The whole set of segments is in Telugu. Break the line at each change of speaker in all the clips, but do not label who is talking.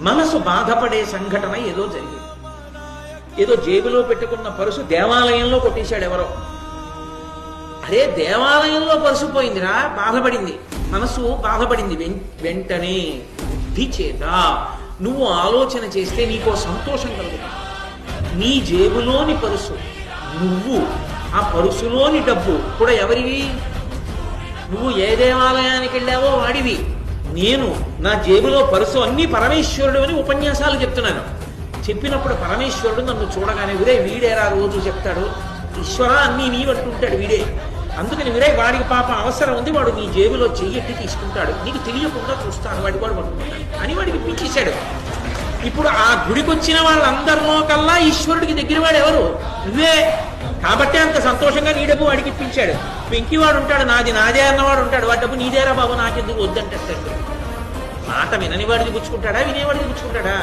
మనసు బాధపడే సంఘటన ఏదో జరిగింది. ఏదో జేబులో పెట్టుకున్న పరుసు దేవాలయంలో కొట్టేశాడు ఎవరో. అరే దేవాలయంలో పరుసు పోయిందిరా, బాధపడింది, మనసు బాధపడింది. వెంటనే బుద్ధి చేత నువ్వు ఆలోచన చేస్తే నీకో సంతోషం కలుగుతుంది. నీ జేబులోని పరుసు, నువ్వు ఆ పరుసులోని డబ్బు కూడా ఎవరివి? నువ్వు ఏ దేవాలయానికి వెళ్ళావో వాడివి. నేను నా జేబులో పరుసు అన్ని పరమేశ్వరుడు అని ఉపన్యాసాలు చెప్తున్నాను. చెప్పినప్పుడు పరమేశ్వరుడు నన్ను చూడగానే వీడే వీడేరా రోజు చెప్తాడు, ఈశ్వర అన్నీ నీవంటుంటాడు వీడే. అందుకని వీరే వాడికి పాప అవసరం ఉంది, వాడు నీ జేబులో చెయ్యెట్టి తీసుకుంటాడు, నీకు తెలియకుండా చూస్తాను, వాడికి వాడు పట్టుకుంటాడు అని వాడికి పిచ్చేశాడు. ఇప్పుడు ఆ గుడికి వచ్చిన వాళ్ళందరిలో కల్లా ఈశ్వరుడికి దగ్గర వాడు ఎవరు? నువ్వే. కాబట్టి అంత సంతోషంగా నీ డబ్బు వాడికి ఇప్పించాడు. పెంకివాడు ఉంటాడు, నాది నాదే అన్నవాడు ఉంటాడు, వాడి డబ్బు నీదేరా బాబు నాకెందుకు వద్దంటాడు. మాట వినని వాడిని పుచ్చుకుంటాడా, వినేవాడిని పుచ్చుకుంటాడా?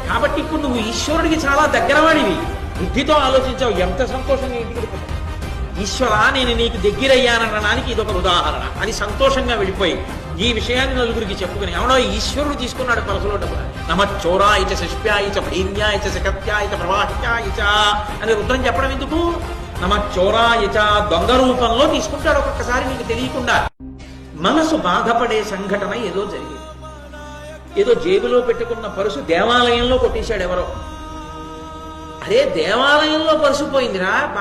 కాబట్టి ఇప్పుడు నువ్వు ఈశ్వరుడికి చాలా దగ్గరవాడివి. బుద్ధితో ఆలోచించావు, ఎంత సంతోషంగా ఇంటికి ఈశ్వర నేను నీకు దగ్గరయ్యాననడానికి ఇదొక ఉదాహరణ అని సంతోషంగా వెళ్ళిపోయి ఈ విషయాన్ని నలుగురికి చెప్పుకుని ఎవడో ఈశ్వరుడు తీసుకున్నాడు పరసులో డబ్బు. నమచ్చోరాయిచ శిష్ప్యాయిచ భైన్యాయిచ శకత్యాయిచ ప్రవాహ్యాయిచ అని రుద్రం చెప్పడం ఎందుకు? నమచ్చోరాయిచ దొంగ రూపంలో తీసుకుంటాడు ఒక్కొక్కసారి నీకు తెలియకుండా. మనసు బాధపడే సంఘటన ఏదో జరిగింది. ఏదో జేబులో పెట్టుకున్న పరుసు దేవాలయంలో కొట్టేశాడు ఎవరో. అరే దేవాలయంలో పరుసు పోయిందిరా.